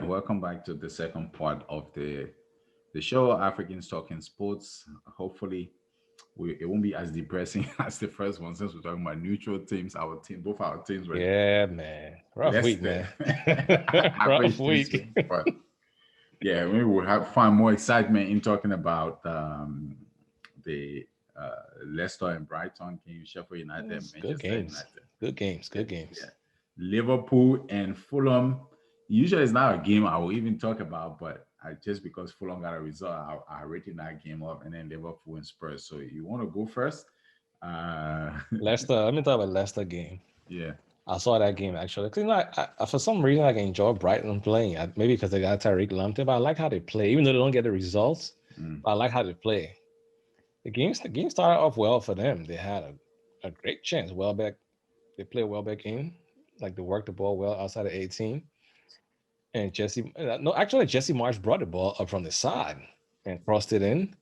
right, welcome back to the second part of the show, Africans Talking Sports. Hopefully, it won't be as depressing as the first one since we're talking about neutral teams. Both our teams were Yeah, man. Rough less week, than man. Rough average this week. week, but yeah, we will have find more excitement in talking about the Leicester and Brighton game, Sheffield United, and It's good Manchester games. United. Good games. Yeah, Good games. yeah. Liverpool and Fulham. Usually, it's not a game I will even talk about, but just because Fulham got a result, I rated that game up, and then Liverpool and Spurs. So you want to go first? Uh, Leicester. Let me talk about Leicester game. yeah. I saw that game actually. 'Cause, for some reason, I can enjoy Brighton playing. Maybe because they got Tariq Lamptey, but I like how they play, even though they don't get the results. Mm. But I like how they play. The game started off well for them. They had a great chance. Welbeck, they played Welbeck in, like they worked the ball well outside of 18. And no, actually Jesse Marsh brought the ball up from the side and crossed it in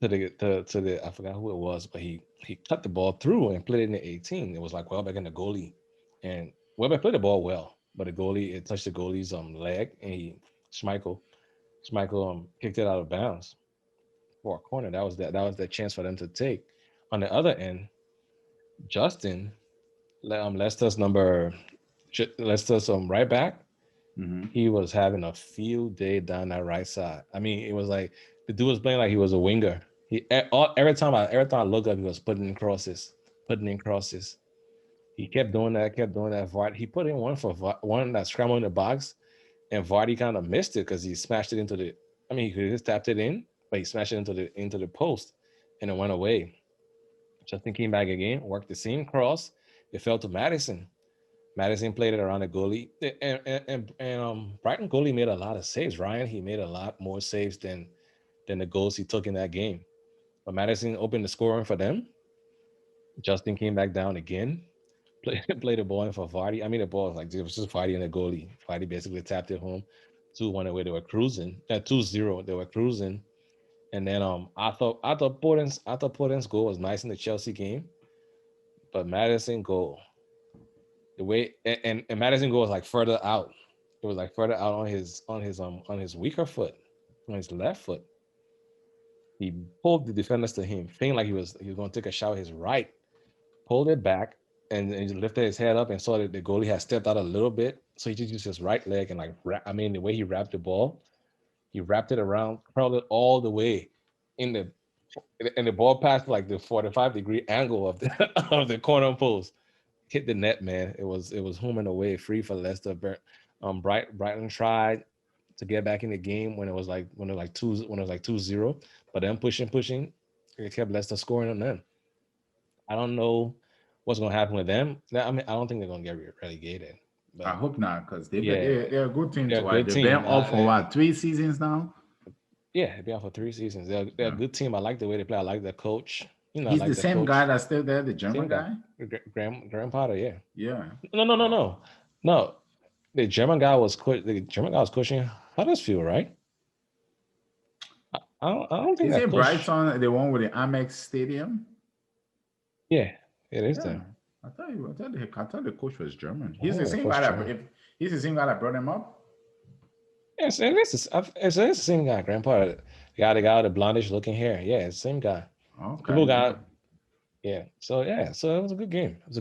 to the I forgot who it was, but he cut the ball through and played it in the 18. It was like Welbeck and the goalie, and Welbeck played the ball well, but it touched the goalie's leg, and Schmeichel kicked it out of bounds for a corner. That was the chance for them to take. On the other end, Justin, Leicester's right back. Hmm. He was having a field day down that right side. I mean, it was like the dude was playing like he was a winger. Every time I look up, he was putting in crosses. He kept doing that. He put in one that scrambled in the box, and Vardy kind of missed it because he smashed it into the. I mean, he could have just tapped it in, but he smashed it into the post, and it went away. Justin came back again, worked the same cross. It fell to Madison. Madison played it around the goalie, and Brighton goalie made a lot of saves. Ryan, he made a lot more saves than the goals he took in that game. But Madison opened the scoring for them. Justin came back down again, played the ball in for Vardy. I mean, the ball was like it was just Vardy and the goalie. Vardy basically tapped it home, 2-1 away. They were cruising. 2-0. They were cruising, and then I thought Portland's goal was nice in the Chelsea game, but Madison goal the way and Madison goal was like further out. It was like further out on his weaker foot, on his left foot. He pulled the defenders to him, thinking like he was going to take a shot with his right, pulled it back, and he lifted his head up and saw that the goalie had stepped out a little bit. So he just used his right leg and the way he wrapped the ball, he wrapped it around, curled it all the way in the and the ball passed like the 45-degree angle of the of the corner post. Hit the net, man. It was home and away, free for Leicester. Brighton tried to get back in the game when it was like 2-0, but then pushing, it kept Leicester scoring on them. I don't know what's gonna happen with them. I mean, I don't think they're gonna get relegated, I but hope not, because yeah, they're a good team they're to a watch. good They've been team. off for what, 3 seasons now? Yeah, they've been out for 3 seasons. They're a Yeah. good team. I like the way they play. I like the coach. I He's the like the same guy coach. that's still there, the German Same guy, guy. Graham Potter. Yeah. Yeah. No, no, no, Oh. no, no. The German guy was coaching Huddersfield, right? I don't think Is that it coach. Brighton, the one with the Amex Stadium? Yeah, it is Yeah. them. I thought the coach was German. I He's think the that same coach guy German. he's the same guy that brought him up. Yes, it's the same guy, Grandpa. The guy with the blondish looking hair. Yeah, it's the same guy. Okay, People okay. got yeah. So it was a good game. It was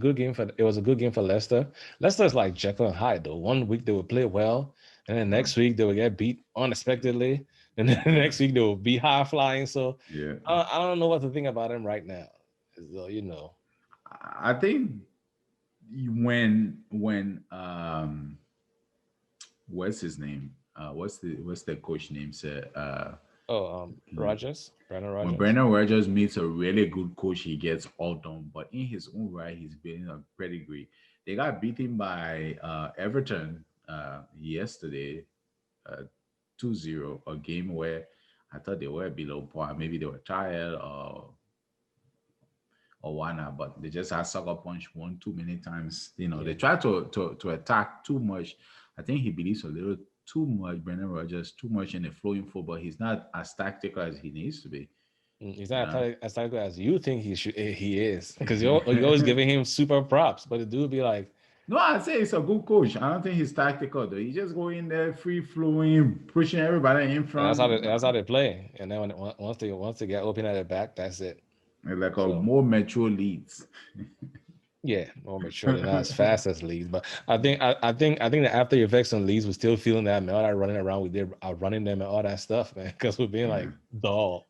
a good game for Leicester. Leicester is like Jekyll and Hyde though. One week they would play well, and then Yeah. next week they would get beat unexpectedly, and then the Yeah. next week they will be high flying. So Yeah. I don't know what to think about him right now. So, I think when what's his name? What's the coach name said? oh, Brandon When Rogers. Brendan Rodgers meets a really good coach, he gets all done. But in his own right, he's building a pedigree. They got beaten by Everton yesterday, uh, 2-0, a game where I thought they were below par. Maybe they were tired or why not, but they just had sucker punch one too many times. They Yeah. try to attack too much. I think he believes a little too much, Brendan Rodgers, too much in the flowing football. He's not as tactical as he needs to be. He's You not know, as tactical as you think he is, because you're always giving him super props, but the dude be like, No, I'd say he's a good coach. I don't think he's tactical though. He just go in there, free flowing, pushing everybody in And that's how front. they play. And then once they get open at the back, that's it. Like a So more mature leads. yeah, more mature. They're not as fast as Leeds, but I think the after effects on Leeds was still feeling that man, all that running around we did, running them and all that stuff, man, because we're being Yeah, like dull.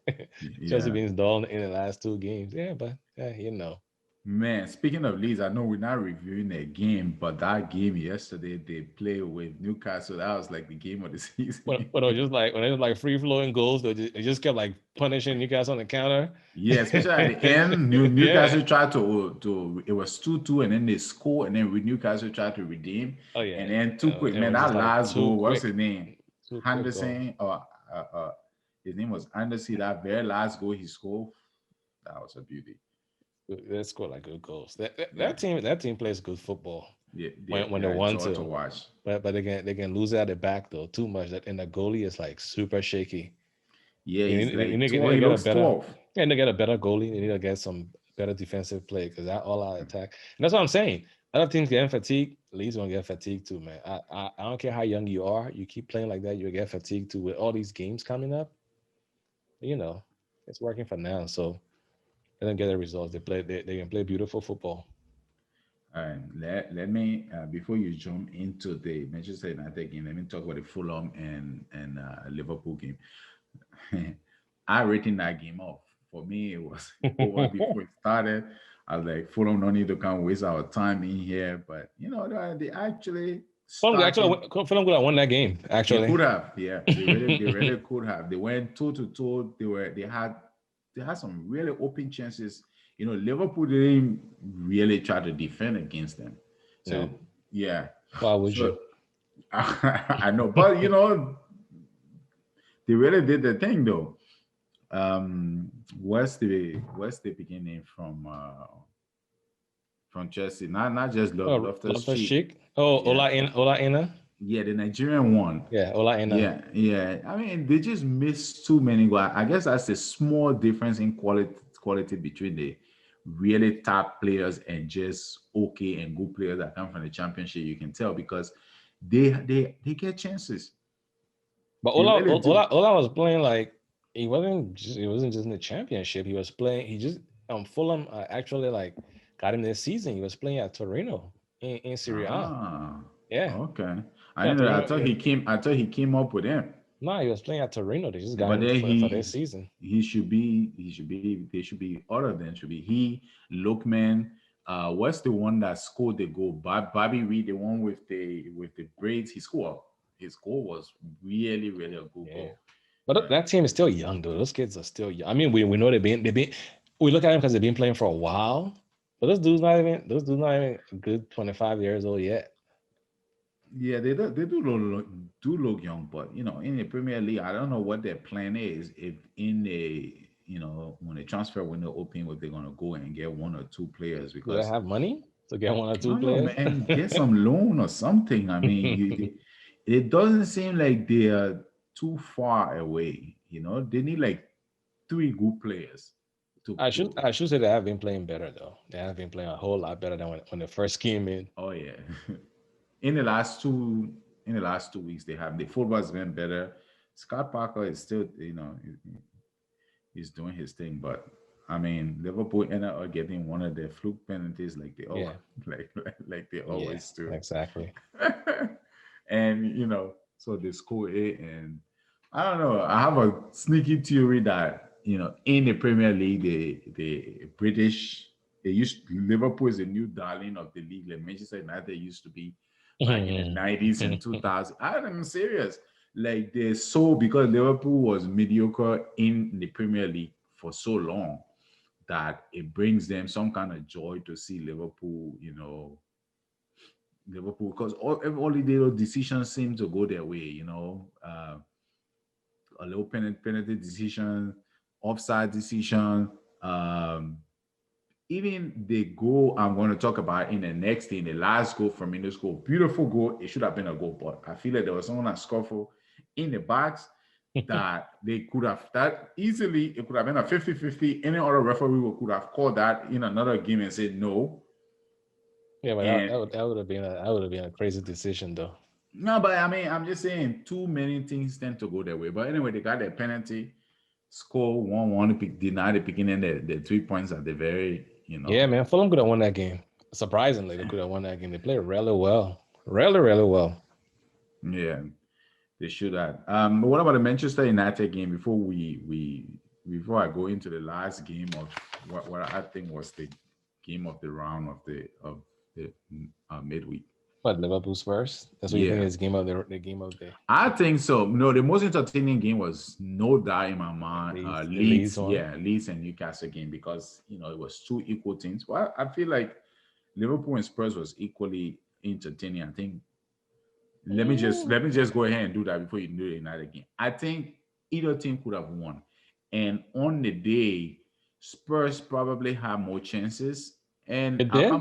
Chelsea yeah. being dull in the last two games. Yeah, but yeah, Man, speaking of Leeds, I know we're not reviewing a game, but that game yesterday they played with Newcastle. That was like the game of the When, season. when it was just like when it was like free flowing goals, they just kept like punishing Newcastle on the counter. Yeah, especially at the end, Yeah. Newcastle tried to it was 2-2 and then they score and then Newcastle tried to redeem Oh yeah. and then too quick. It Man, was just that like last too goal, what's quick, his name? too quick goals. Henderson or his name was Anderson. That very last goal he scored, that was a beauty. They scored like good goals. Yeah, That team plays good football yeah, when they they are a want joy to to. watch. But they can lose at the back though too much. That and the goalie is like super shaky. Yeah, You he's need, you like need, you 12. need to He get a looks better 12. you need to get a better goalie. You need to get some better defensive play because that all out attack. And that's what I'm saying. Other teams getting fatigued. Lee's gonna get fatigued too, man. I don't care how young you are. You keep playing like that, you'll get fatigued too. With all these games coming up, you know, it's working for now. So they don't get the results. They can play beautiful football. All right, let me before you jump into the Manchester United game, let me talk about the Fulham and Liverpool game. I written that game off. For me, it was over before it started. I was like, Fulham don't need to come waste our time in here. But they actually started. Fulham could have won that game. They Actually, could have, yeah. They really could have. They went toe to toe. They had some really open chances. Liverpool didn't really try to defend against them. So no. yeah. Why would So you? I know, but they really did the thing though. What's the beginning from Chelsea? Not just Oh, Loftus Loftus Cheek. Cheek. Oh, Yeah, Ola Ina. yeah, the Nigerian one. Yeah, Ola Ina. Yeah. I mean, they just missed too many goals. I guess that's a small difference in quality between the really top players and just okay and good players that come from the championship. You can tell because they get chances. But They really do. Ola was playing like he wasn't just in the championship. He was playing. He just Fulham actually like got him this season. He was playing at Torino in Serie A. Ah, Yeah, okay. I yeah, didn't know. Torino. Yeah. I thought he came up with him. No, he was playing at Torino. They just got But him then for this season. they should be other than should be he, Lookman. What's the one that scored the goal? Bobby Reed, the one with the braids. His goal was really really a good Yeah, goal. but Yeah. that team is still young, though. Those kids are still young. I mean, we know they've been. We look at them because they've been playing for a while. But those dudes not even a good 25 years old yet. Yeah, they do look young, but in the Premier League, I don't know what their plan is. If in the when the transfer window open, if they're gonna go and get one or two players Do they because have money to get one or I two don't know, players? man, get some loan or something. I mean, it doesn't seem like they are too far away. They need like three good players to I should to. I should say they have been playing better though. They have been playing a whole lot better than when they first came in. Oh yeah, in the last 2 weeks they have the football has been better. Scott Parker is still he's doing his thing. But I mean, Liverpool ended up getting one of their fluke penalties, like they all Yeah, like they yeah, always do. exactly. And so they score it, and I don't know. I have a sneaky theory that in the Premier League, the British they used Liverpool is a new darling of the league, like Manchester United used to be back in the 90s and 2000s. I'm serious. Like they're so because Liverpool was mediocre in the Premier League for so long that it brings them some kind of joy to see Liverpool because all the little decisions seem to go their way. A little penalty decision, offside decision, um, even the goal I'm going to talk about in the next thing, the last goal from in this goal, beautiful goal. It should have been a goal, but I feel like there was someone that scuffle in the box that they could have that easily. It could have been a 50-50. Any other referee could have called that in another game and said no. Yeah, but And that would have been a crazy decision though. no, but I mean, I'm just saying too many things tend to go their way. But anyway, they got their penalty, score 1-1, deny the beginning, the 3 points at the very, Yeah, man, Fulham could have won that game. Surprisingly, they could have won that game. They played really well, really well. yeah, they should have. But what about the Manchester United game? Before I go into the last game of what I think was the game of the round of the midweek. But Liverpool Spurs. That's what you think Yeah, is the game of the I think so. No, the most entertaining game was no doubt in my mind. The Leeds Leeds, one. yeah, Leeds and Newcastle game because it was two equal teams. Well, I feel like Liverpool and Spurs was equally entertaining. I think let me just go ahead and do that before you do the United game. I think either team could have won, and on the day, Spurs probably had more chances. And It did.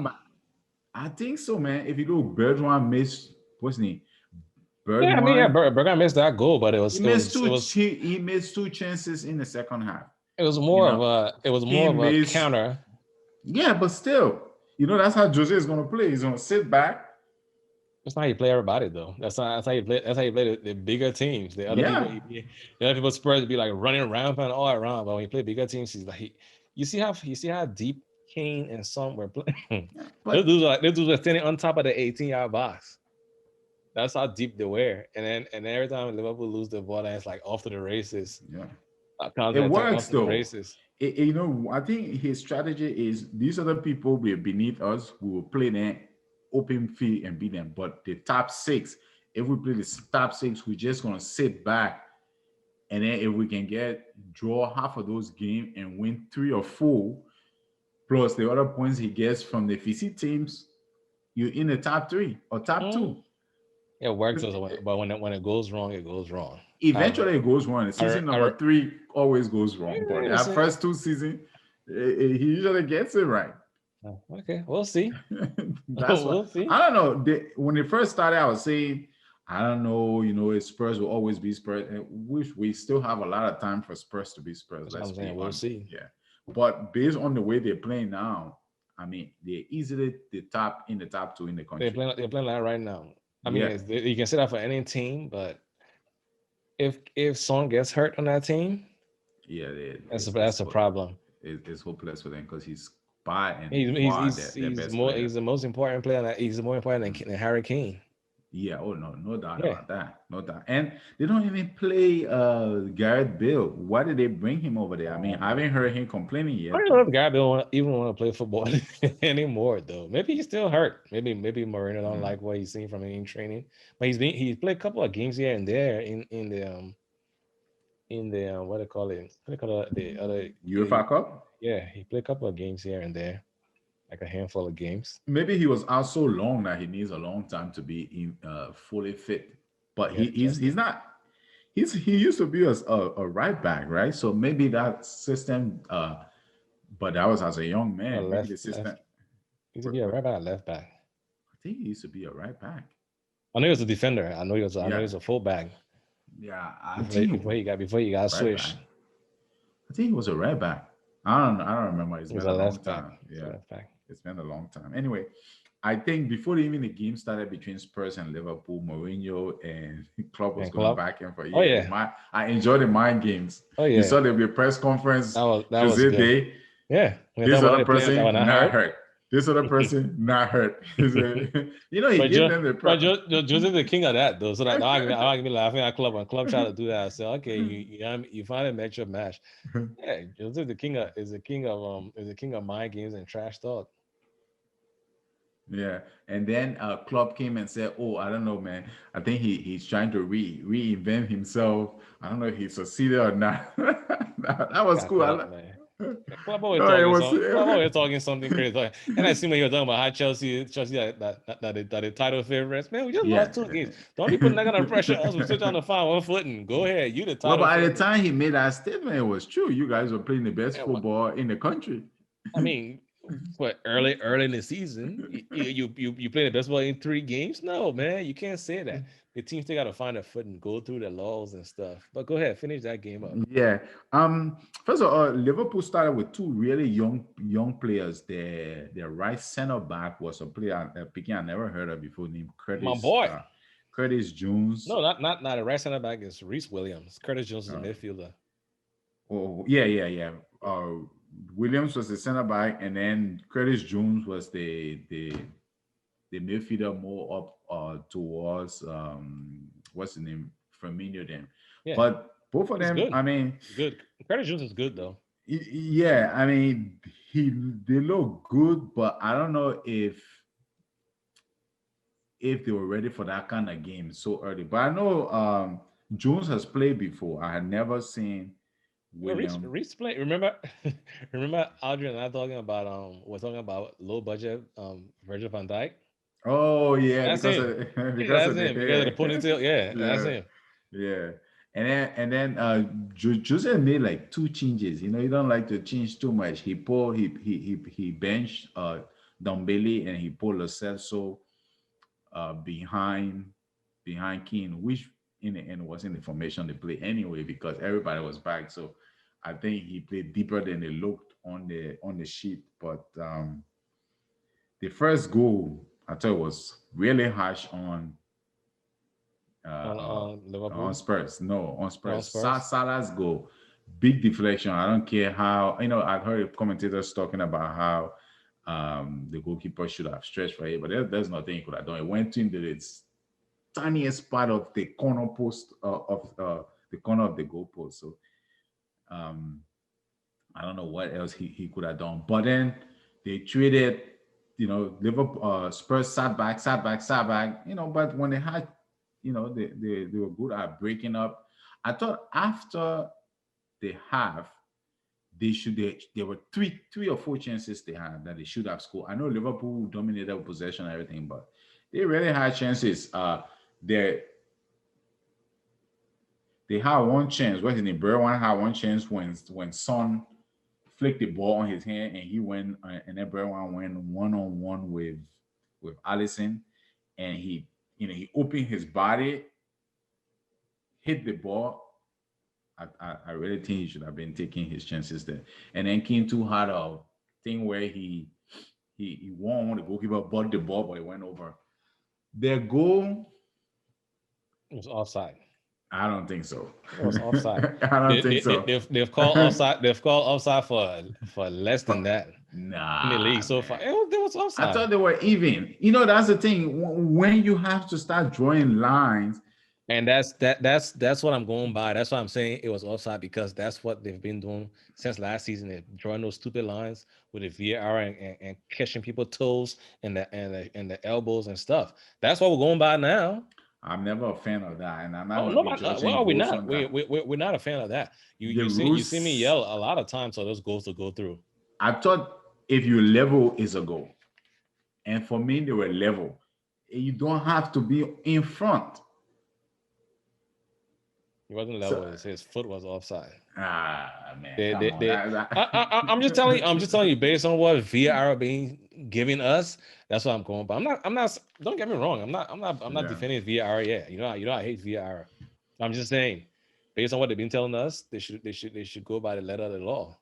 I think so, man. If you go, Bergwijn missed what's his name? Yeah, I mean, yeah, Bergwijn. Bergkamp missed that goal, but He missed two. He missed two chances in the second half. You know, it was he more of a missed. counter. Yeah, but still, that's how Jose is going to play. He's going to sit back. That's not how you play everybody though. That's how you play. That's how you play the bigger teams. Yeah, The other people Spurs be like running around and all around. But when you play bigger teams, he's like you see how deep Kane and Son were playing. yeah, Those dudes were standing on top of the 18-yard box. That's how deep they were. And then every time Liverpool lose the ball, it's like off to the races. yeah. It Counter attack works off to the though. races. I think his strategy is these other people will beneath us. We will play them open field and beat them. But the top six, if we play the top six, we're just gonna sit back. And then if we can draw half of those games and win 3 or 4, plus the other points he gets from the VC teams, you're in the top 3 or top 2. It works, but when it goes wrong, it goes wrong. Eventually, it goes wrong. Season number 3 always goes wrong, but that first 2 seasons, he usually gets it right. Okay, we'll see. That's We'll what see. I don't know. When it first started, I was saying, I don't know. Spurs will always be Spurs, and we still have a lot of time for Spurs to be Spurs. That's what I'm saying. We'll see. Yeah, but based on the way they're playing now, I mean, they're easily the top 2 in the country. They're playing like right now. I mean, Yeah. you can say that for any team, but if Son gets hurt on that team, yeah, that's a problem. It's hopeless for them because he's by and he's the most important player. He's more important than Harry Kane. Yeah, no doubt about that. No doubt. And they don't even play Gareth Bale. Why did they bring him over there? I mean, I haven't heard him complaining yet. I don't know if Gareth Bale even want to play football anymore, though. Maybe he's still hurt. Maybe Moreno don't like what he's seen from him in training. But he's played a couple of games here and there in the what do they call it? What do they call it? The other UEFA Cup? Yeah, he played a couple of games here and there. Like a handful of games. Maybe he was out so long that he needs a long time to be fully fit. But he's not. He used to be a right back, right? So maybe that system. But that was as a young man. Maybe the system. He used to be a right back, left back. I think he used to be a right back. I know he was a defender. I know he was a full back. Yeah, before he got switched. I think he was a right back. I don't remember. It's been a long time. Yeah. It's been a long time. Anyway, I think before even the game started between Spurs and Liverpool, Mourinho and Klopp was going back and forth. Oh yeah, I enjoyed the mind games. Oh yeah, you saw the press conference. That was good. Day. Yeah, this other person not hurt. This other person not hurt. He gave them the press. But Jose's the king of that though. So that I'm gonna be laughing at Klopp when Klopp tried to do that. I said, okay, you finally met your match. Yeah, Jose the king of mind games and trash talk. Yeah, and then Klopp came and said, "Oh, I don't know, man. I think he's trying to reinvent himself. I don't know if he succeeded or not." that was cool. Klopp always talking something crazy. And I see when you were talking about how Chelsea that the title favorites. Man, we just lost 2 games. Don't be putting that kind of pressure on us. We're still trying to find one footing. Go ahead, you the title. Well, but at the time he made that statement, it was true. You guys were playing the best football in the country. I mean, But early in the season, you play the best ball in 3 games. No, man, you can't say that. The team still got to find a foot and go through the laws and stuff. But go ahead, finish that game up. Yeah. First of all, Liverpool started with two really young players. Their right center back was a player picking I never heard of before named My boy. Curtis Jones. No, not the right center back is Reese Williams. Curtis Jones is a Uh, midfielder. oh yeah. Williams was the center back, and then Curtis Jones was the midfielder more up towards what's the name Firmino then. Yeah, But both of he's them, good. I mean, He's good. Curtis Jones is good though. yeah, I mean, they look good, but I don't know if they were ready for that kind of game so early. But I know Jones has played before. I had never seen No, William. Reese play. Remember, remember Adrian and I talking about we're talking about low budget Virgil van Dijk. Oh yeah, That's because him. of Yeah, because that's of the him because of the hair. ponytail. Yeah, that's Yeah, him. yeah. And then Jose made like two changes. You know, he don't like to change too much. He benched Dombele and he pulled Lo Celso behind Keane, which in the end wasn't the formation they played anyway because everybody was back. So I think he played deeper than it looked on the sheet. But the first goal I thought was really harsh uh, uh, On on Liverpool, Spurs. No, on on Spurs. Spurs. Salah's goal, big deflection. I don't care how. I've heard commentators talking about how the goalkeeper should have stretched for it, but there's nothing he could have done. It went into the tiniest part of the corner post of the corner of the goalpost. So um, I don't know what else he could have done. But then they traded, Liverpool, Spurs sat back, but when they had, they were good at breaking up. I thought after the half, there were three or four chances they had that they should have scored. I know Liverpool dominated possession and everything, but they really had chances. They they had one chance. What's his name? Bergwijn had one chance when Son flicked the ball on his hand and he went and then Bergwijn went 1-on-1 with Allison, and he opened his body, hit the ball. I really think he should have been taking his chances there. And then King too had a thing where he won the goalkeeper, bought the ball, but it went over. Their goal, It was offside. I don't think so. It was offside. I don't think so. They've called offside. They've called offside for less than that in the league Nah, so far. man. There was I thought offside. they were even. That's the thing. When you have to start drawing lines, And that's what I'm going by. That's why I'm saying it was offside because that's what they've been doing since last season. They're drawing those stupid lines with the VAR and catching people's toes and the elbows and stuff. That's what we're going by now. I'm never a fan of that, and I'm not Oh going to no, be well, judging are we goals not? on that. We're not a fan of that. You The you see me rules, yell a lot of times, so those goals will go through. I thought if you level is a goal, and for me they were level. You don't have to be in front. He wasn't So level. His foot was offside. man, They, come they, on. they, I'm just telling you. I'm just telling you based on what VAR being giving us. That's what I'm going by. I'm not. Don't get me wrong. I'm not Yeah, defending VAR yet. I hate VAR. I'm just saying, based on what they've been telling us, they should go by the letter of the law.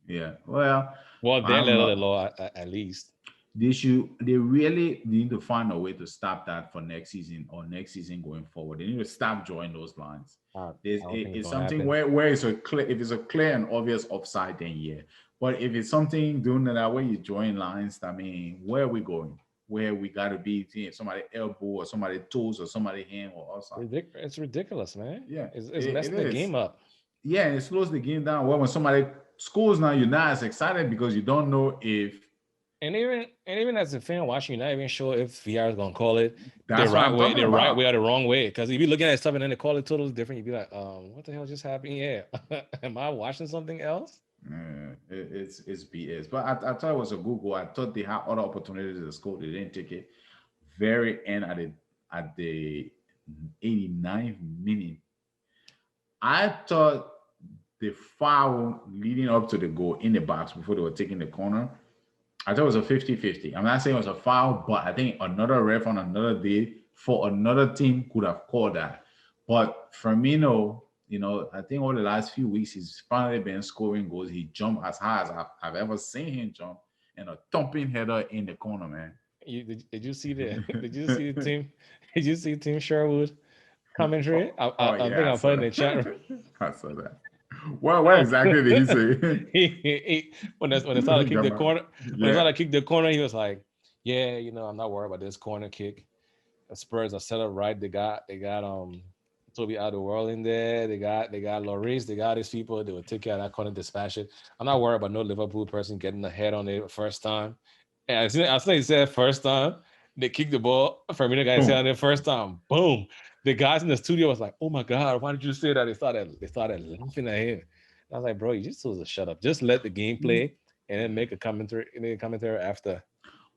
yeah. Well, Well, I their don't letter of the know. law at least. They really need to find a way to stop that for next season or next season going forward. They need to stop drawing those lines. I don't think it's It's gonna something happen. where it's a clear, if it's a clear and obvious offside, then yeah. But if it's something doing that way, you're drawing lines. I mean, where are we going? Where we got to be? Somebody elbow or somebody toes or somebody hand or outside. It's ridiculous, man. Yeah, It's it messing the is. game up. Yeah, and it slows the game down. Well, when somebody scores now, you're not as excited because you don't know if And even as a fan watching, you're not even sure if VR is gonna call it the that's what right I'm way, talking the right way about. or the wrong way. Because if you're looking at stuff and then they call it totally different, you'd be like, what the hell just happened here? Am I watching something else? It's BS. But I thought it was a good goal. I thought they had other opportunities to score. They didn't take it. Very end at the 89th minute. I thought the foul leading up to the goal in the box before they were taking the corner. I thought it was a 50-50. I'm not saying it was a foul, but I think another ref on another day for another team could have called that. But Firmino, I think over the last few weeks, he's finally been scoring goals. He jumped as high as I've ever seen him jump, and a thumping header in the corner, man. Did you see the did you see the team did you see Team Sherwood commentary? Oh, I think yeah, I I put saw in the chat room. that. I saw that. What exactly did he say? When they started to kick the Gamma. corner, when they Yeah. started to kick the corner, he was like, "Yeah, I'm not worried about this corner kick. The Spurs are set up right. They got Toby Alderweireld in there. They got Lloris. They got these people. They will take care of that corner, dispatch it. I'm not worried about no Liverpool person getting the head on it first time. And as soon as he said first time, they kicked the ball. Firmino got his head Boom. on it first time. Boom. The guys in the studio was like, "Oh my god, why did you say that?" They started laughing at him. I was like, "Bro, you just supposed to shut up. Just let the game play and then make a commentary after."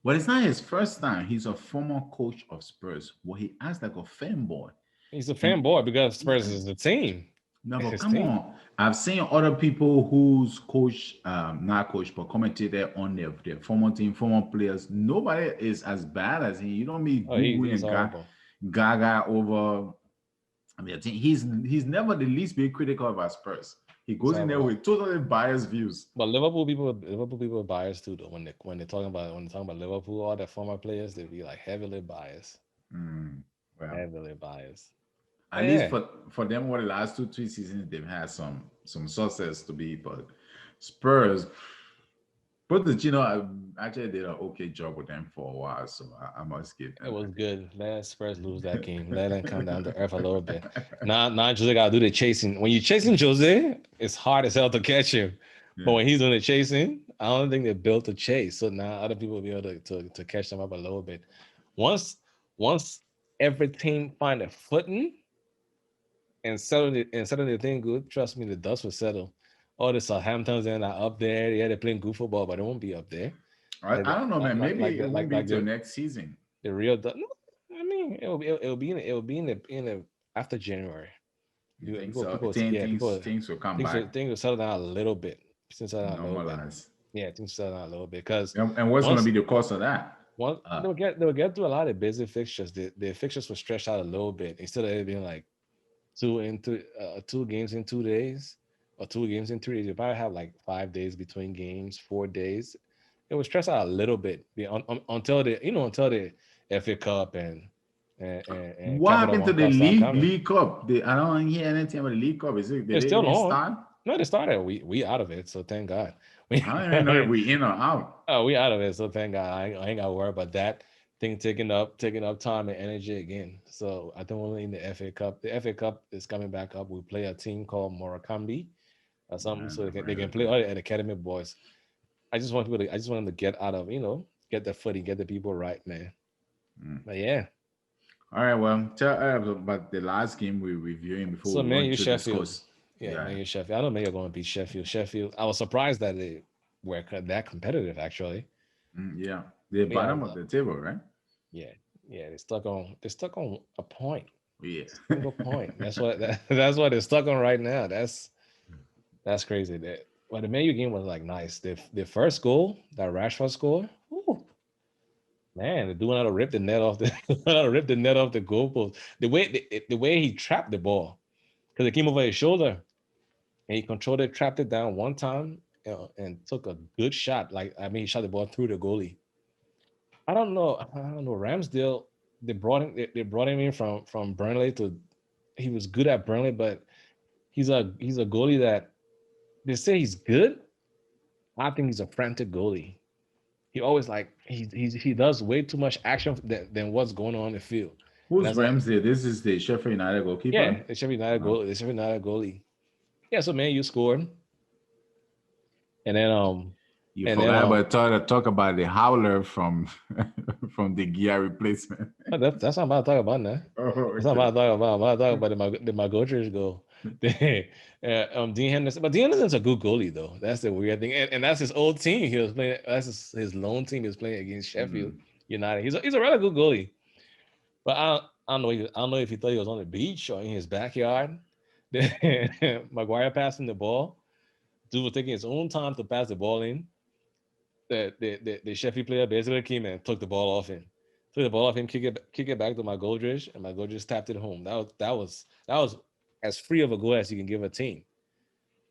But it's not his first time. He's a former coach of Spurs. Well, he acts like a fanboy. He's a And fanboy because yeah, Spurs is the team. no, It's but his come team. on. I've seen other people who's coach, not coach, but commentator on their former team, former players. Nobody is as bad as he. You don't mean Oh, Google he's and horrible. Gaga over. I mean, I think he's never the least bit critical of our Spurs. He He's goes in there horrible. with totally biased views. But Liverpool people are biased too, though. When they're talking about Liverpool, all their former players, they be like heavily biased, Mm, well, heavily biased. But at least yeah, for them, over the last 2 3 seasons, they've had some success to be. But Spurs, but the I actually did an okay job with them for a while, so I must give it them was that. good. Let Spurs lose that game. Let them come down to earth a little bit. Now Jose gotta do the chasing. When you're chasing Jose, it's hard as hell to catch him. But Yeah. when he's doing the chasing, I don't think they're built to chase. So now other people will be able to catch them up a little bit. Once once every team find a footing and settle the thing good, trust me, the dust will settle. All the Southamptons and are up there. Yeah, they're playing good football, but they won't be up there. I don't know, man. Maybe it won't be Like till next season. the real. No, I mean, it'll be in the after January. You think People, so? people, Think yeah, things people, things will come things will, back, things will settle down a little bit. Things will settle down a little bit. normalize. Yeah, things will settle down a little bit because And what's going to once be the cost of that? once Uh, they'll get through a lot of busy fixtures. The fixtures will stretch out a little bit instead of it being like 2 games in 2 days or 2 games in 3 days. You probably have like 5 days between games, 4 days. It will stress out a little bit until the FA Cup and what Capital happened to One the Cup start League coming. League Cup? I don't hear anything about the League Cup. Is it? Did It's they still even on. start? No, they started. We out of it, so thank God. We I don't even know if we in or out. oh, we out of it, so thank God. I ain't got to worry about that thing taking up time and energy again. So I think we're in the FA Cup. The FA Cup is coming back up. We play a team called Morakambi or something, I so they never can they heard can of play them. all the academy boys. I just want them to get out of get the footing, get the people right, man. Mm. But yeah, All right, well, tell about the last game we're reviewing before so we Man run U through the Sheffield, scores. yeah, Yeah, Man U Sheffield. I know Man U are going to beat Sheffield. Sheffield. I was surprised that they were that competitive actually. yeah. The Yeah, bottom of the table, right? yeah, yeah. They're stuck on a point, Yeah. single point. That's what they're stuck on right now. That's crazy. Well, the Man U game was like nice. The first goal that Rashford scored. Whew, man, the dude how to rip the net off the how to rip the net off the goalpost. The way he trapped the ball because it came over his shoulder and he controlled it, trapped it down one time, and took a good shot. Like I mean, he shot the ball through the goalie. I don't know. I don't know. Ramsdale. They brought him in from Burnley to. He was good at Burnley, but he's a goalie that they say he's good. I think he's a frantic goalie. He always like he does way too much action than what's going on in the field, and Who's that's like Ramsey? This is the Sheffield United goalkeeper. yeah, it should be not a Oh, goal. It should be not a goalie. Yeah, so man, you scored, and then you and then forgot about talk about the howler from from the gear replacement. that's not about to talk about now. Oh, That's not okay. about to talk about. I'm about to talk about the Goldridge goal. Dean Henderson, but Dean Henderson's a good goalie though. That's the weird thing, and that's his old team. He was playing. That's his lone team. He was playing against Sheffield Mm. United. He's a really good goalie. But I don't know if he thought he was on the beach or in his backyard. Maguire passing the ball. Dude was taking his own time to pass the ball in. the Sheffield player basically came and took the ball off him. Took the ball off him, kick it back to my Goldridge, and my Goldridge tapped it home. That was as free of a goal as you can give a team.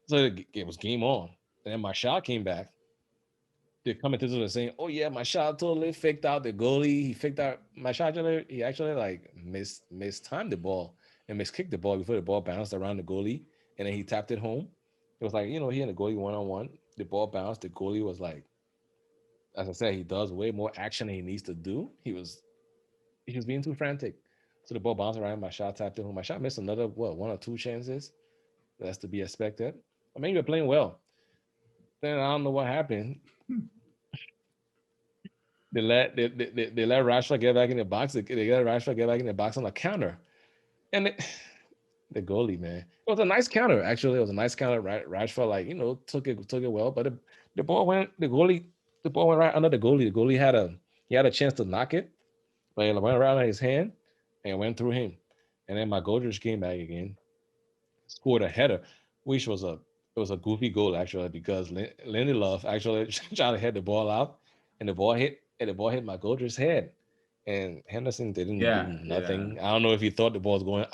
So it was game on. And then my shot came back. The commentators were saying, "Oh yeah, my shot totally faked out the goalie. He faked out my shot. He actually like mistimed the ball and miskicked the ball before the ball bounced around the goalie, and then he tapped it home. It was like he and the goalie 1-on-1. The ball bounced. The goalie was like, as I said, he does way more action than he needs to do. He was being too frantic. So the ball bounced around. My shot tapped it home. My shot missed another one or two chances. That's to be expected. I mean, we were playing well. Then I don't know what happened. They let Rashford get back in the box. They let Rashford get back in the box on a counter, and the goalie, man, it was a nice counter. Actually, it was a nice counter. Rashford took it well, but the ball went right under the goalie. The goalie had a chance to knock it, but it went right on his hand and went through him. And then my Goldridge came back again, scored a header, which was a goofy goal actually because Lindelof actually tried to head the ball out, and the ball hit my Goldrich's head, and Henderson didn't do Yeah, yeah, nothing. I don't know if he thought the ball going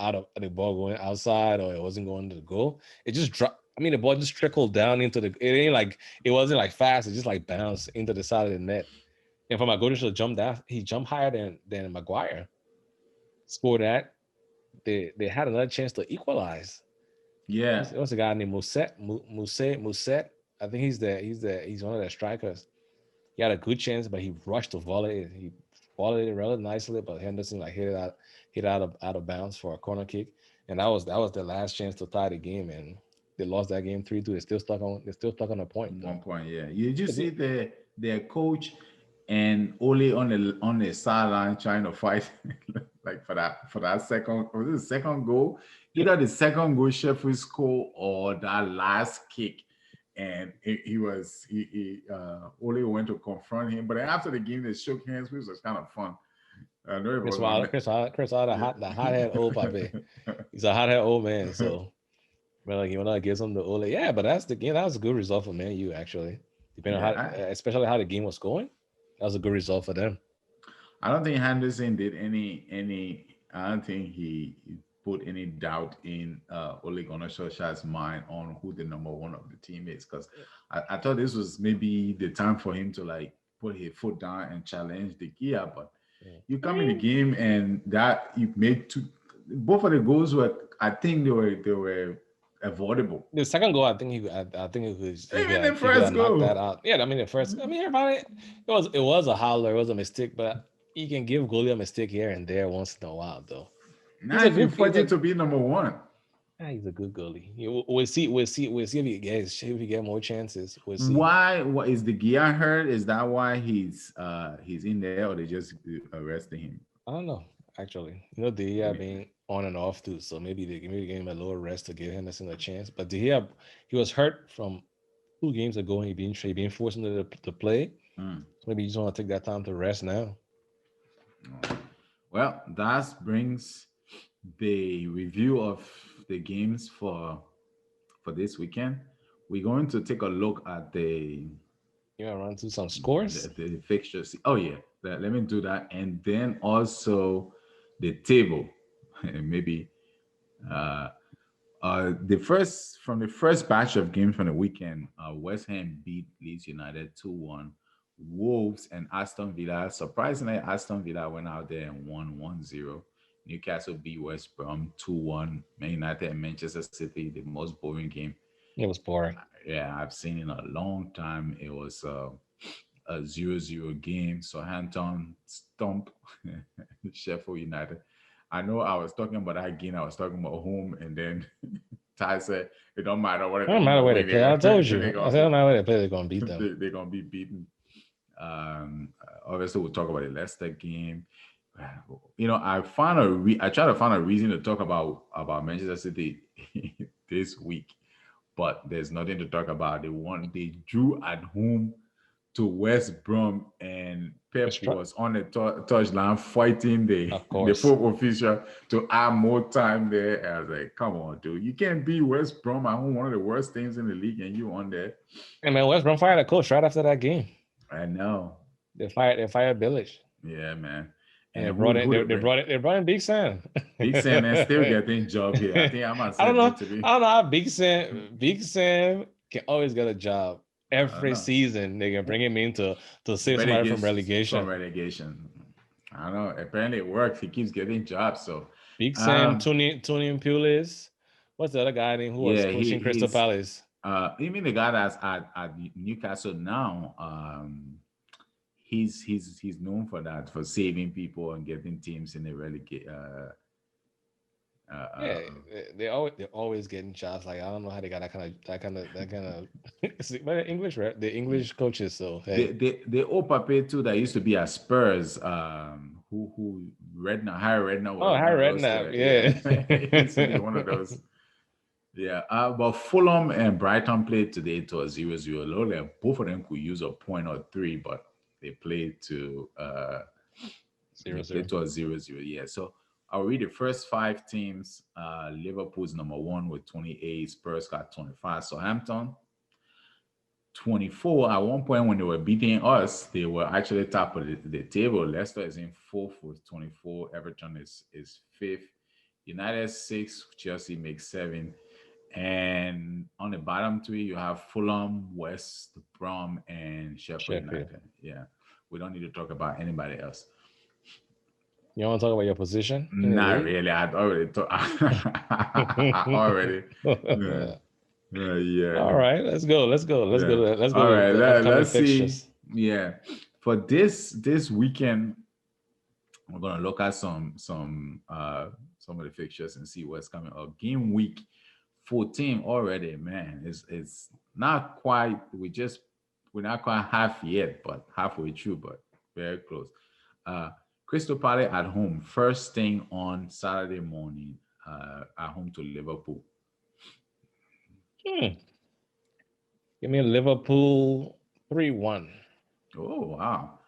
outside or it wasn't going to the goal. It just dropped. I mean, the ball just trickled down into the. It ain't like it wasn't like fast. It just like bounced into the side of the net. And for my Goldrich to jump down, he jumped higher than Maguire. Scored that. They had another chance to equalize. yeah, What's a guy named Muset? I think he's one of the strikers. He had a good chance, but he rushed to volley it. He volleyed it rather nicely, but Henderson like hit it out of bounds for a corner kick, and that was the last chance to tie the game, and they lost that game 3-2. They're still stuck on a point though. 1 point. Yeah, you just see But their coach and Ole on the sideline trying to fight like for that second was it the second goal, either the second goal Sheffield score or that last kick. And Ole went to confront him, but then after the game they shook hands, which was kind of fun. I know it Chris was Wilder, on. Chris Wilder, the hothead old puppy. He's a hothead old man, so but like you wanna give him the Ole. Yeah, but that's the game. That was a good result for Man U actually. Depending on Yeah, especially how the game was going, that was a good result for them. I don't think Henderson did any. I don't think he put any doubt in Ole Gunnar Solskjaer's mind on who the number one of the team is, because I thought this was maybe the time for him to like put his foot down and challenge the gear. But Yeah. you I come in the mean, game and that you made two. Both of the goals were, I think they were avoidable. the second goal, I think Even the he could first have knocked that goal. out. Yeah, I mean the first. I mean everybody, it was a howler. It was a mistake, but you can give goalie a mistake here and there once in a while, though. He's Now a if you good. fight it to be number one. He's a good goalie. We'll see if he get more chances. We'll see. Why? What is the gear hurt? Is that why he's in there, or they just arrested him? I don't know. Actually, De Gea being on and off too, so maybe gave him a lower rest to give Henderson a chance. But De Gea, he was hurt from 2 games ago, and he being forced into the play. Mm. So maybe you just want to take that time to rest now. Well, that brings the review of the games for this weekend. We're going to take a look at You want to run through some the, scores? the fixtures. Oh yeah, let me do that, and then also the table, and maybe uh, the first batch of games from the weekend. West Ham beat Leeds United 2-1. Wolves and Aston Villa. Surprisingly, Aston Villa went out there and won 1-0. Newcastle beat West Brom 2-1. Man United and Manchester City, the most boring game, It was boring. yeah, I've seen in a long time. It was a 0-0 game. Southampton stomp Sheffield United. I know I was talking about that game. I was talking about home, and then Ty said it don't matter what It they're don't matter gonna where they win play. I it. told they're you. I gonna said, it don't matter where they play. They're gonna beat them. they're gonna be beaten. Obviously, we'll talk about the Leicester game. I try to find a reason to talk about Manchester City this week, but there's nothing to talk about. They drew at home to West Brom, and It's Pep was on the touchline fighting the Of the course. fourth official to add more time there. And I was like, come on, dude, you can't beat West Brom at home, one of the worst teams in the league, and you on there. Hey man, West Brom fired a coach right after that game. I know. They fired Village. Yeah, man. And they And brought in who they, the they brought in they brought in Big Sam. Big Sam man still getting job here. I think Amazon I don't said know. need to be. I don't know how Big Sam can always get a job. I don't Every know. season they can bring him in to save somebody from Relegation from relegation. relegation. I don't know. Apparently it works. He keeps getting jobs. So Big Sam, um Tony Pulis. What's the other guy name who was yeah, coaching Crystal he's Palace? even the guy that's at Newcastle now, he's known for that, for saving people and getting teams in the relegate Yeah, they're always getting jobs. Like I don't know how they got that kind of but they're English, right? The English coaches. So hey, the old Pape too that used to be at Spurs, who Redknapp, Harry Redknapp oh, was one of Harry those two. Redknapp, Yeah, he used to be one of yeah. those. Yeah, but Fulham and Brighton played today to a 0-0. Like both of them could use a point or three, but they played to Zero zero. 0-0. Yeah, so I'll read the first five teams. Liverpool's number one with 28. Spurs got 25. Southampton 24. At one point when they were beating us, they were actually top of the table. Leicester is in fourth with 24. Everton is fifth. United six. Chelsea makes seven. And on the bottom three, you have Fulham, West Brom, and Sheffield Sheffield. United. Yeah, we don't need to talk about anybody else. You want to talk about your position in the Not league? really. I'd already talked. I already. Yeah. All Yeah. right, let's go. Let's go. Let's go Yeah. to let's All go to right. the upcoming Let's see. fixtures. Yeah. For this weekend, we're gonna look at some of the fixtures and see what's coming up. Game week 14 already, man. It's not quite. We're not quite half yet, but halfway through, but very close. Uh, Crystal Palace at home, first thing on Saturday morning, at home to Liverpool. Hmm. Give me Liverpool 3-1. Oh wow.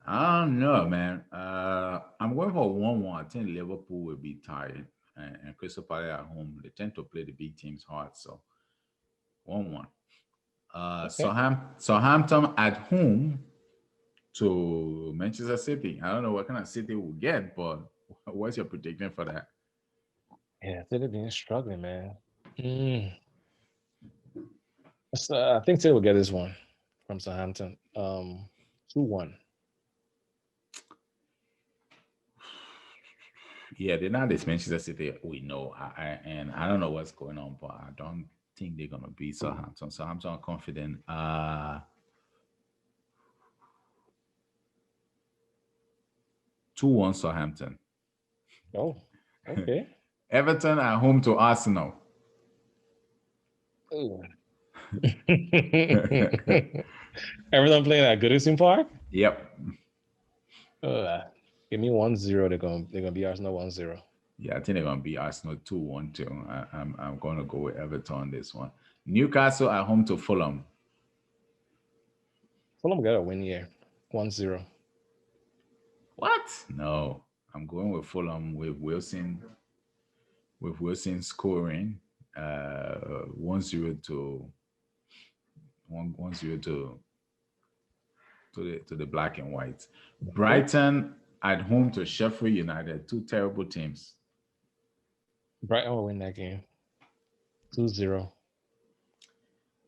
I don't know, man. I'm going for 1-1. I think Liverpool will be tired. And Crystal Palace at home, they tend to play the big teams hard. So 1-1. Okay. Southampton at home to Manchester City. I don't know what kind of City we'll get, but what's your prediction for that? Yeah, they've been struggling, man. Mm. I think they will get this one from Southampton. 2-1. Yeah, they're not this Manchester City we know. And I don't know what's going on, but I don't think they're gonna beat Southampton. Southampton are confident. 2-1 Southampton. Oh, okay. Everton at home to Arsenal. Ooh. Everyone playing at Goodison Park? Yep. Uh, Give me 1-0. They're gonna be Arsenal 1-0. Yeah, I think they're gonna beat Arsenal 2-1 too. I'm gonna go with Everton on this one. Newcastle at home to Fulham. Fulham got a win here. 1-0. What? No. I'm going with Fulham with Wilson scoring 1-0 to 1-0 to the black and whites. Okay. Brighton at home to Sheffield United. Two terrible teams. Brighton will win that game. 2-0.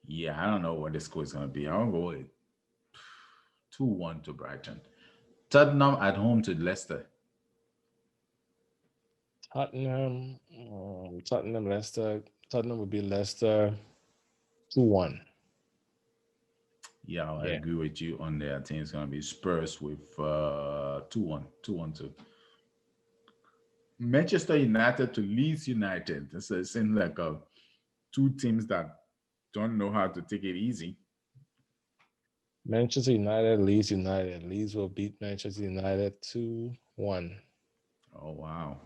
Yeah, I don't know what the score is gonna be. I'll go with 2-1 to Brighton. Tottenham at home to Leicester. Tottenham, Leicester. Tottenham would be Leicester 2-1. Yeah, I Yeah. agree with you on there. I think it's gonna be Spurs with 2-1, 2-1 to Manchester United to Leeds United. It seems like two teams that don't know how to take it easy. Manchester United, Leeds United. Leeds will beat Manchester United 2-1. Oh wow.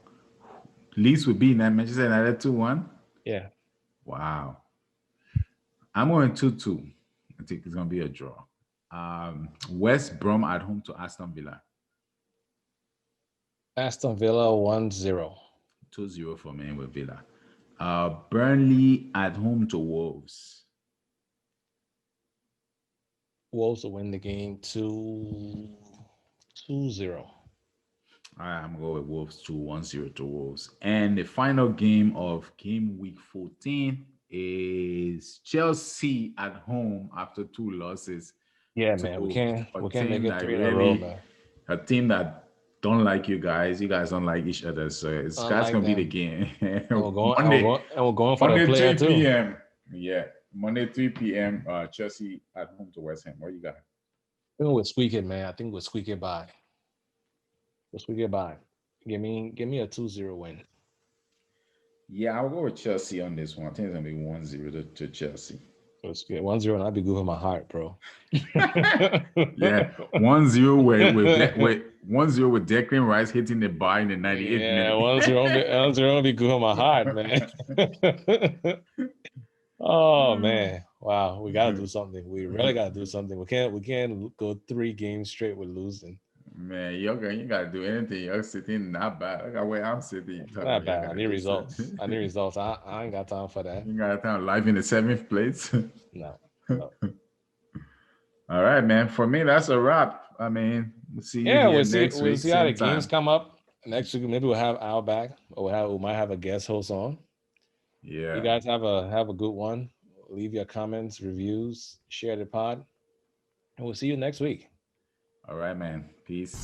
Leeds will be Manchester United 2-1. Yeah. Wow. I'm going 2-2. I think it's gonna be a draw. West Brom at home to Aston Villa. Aston Villa 1-0. 2-0 for me with Villa. Burnley at home to Wolves. Wolves will win the game 2-0. All right, I'm going with Wolves 2-1-0 to Wolves. And the final game of game week 14 is Chelsea at home after two losses Yeah, man, we to can't a we can't make team it that three in a row, really, man. a team that don't like you guys. You guys don't like each other. So that's Unlike gonna be the them, game. and we're going and we're Monday, going and we're going for the Monday player 3 too. p.m. Yeah. Monday 3 p.m. Chelsea at home to West Ham. What you got? I think we'll squeak it, man. I think we'll squeak it by. We'll squeak it by. Give me a 2-0 win. Yeah, I'll go with Chelsea on this one. I think it's gonna be 1-0 to Chelsea. Let's get 1-0 and I'll be goofing my heart, bro. Yeah, 1-0 with 1-0 with Declan Rice hitting the bar in the 98th Yeah, minute. 1-0 1-0 be goofing my heart, man. Oh man. Wow, we gotta do something. We really gotta do something. We can't go 3 games straight with losing. Man, you gotta do anything. You're sitting not bad. Look at where I'm sitting. You It's telling not me I bad. I gotta need do something. results. I need results. I ain't got time for that. You got time live in the seventh place. No. No. All right, man. For me, that's a wrap. I mean, we'll see you Yeah, here we'll see. next We'll week, see how the same games time. come up next week. Maybe we'll have Al back, or we might have a guest host on. You Yeah. guys have a good one. Leave your comments, reviews, share the pod, and we'll see you next week. All right, man. Peace.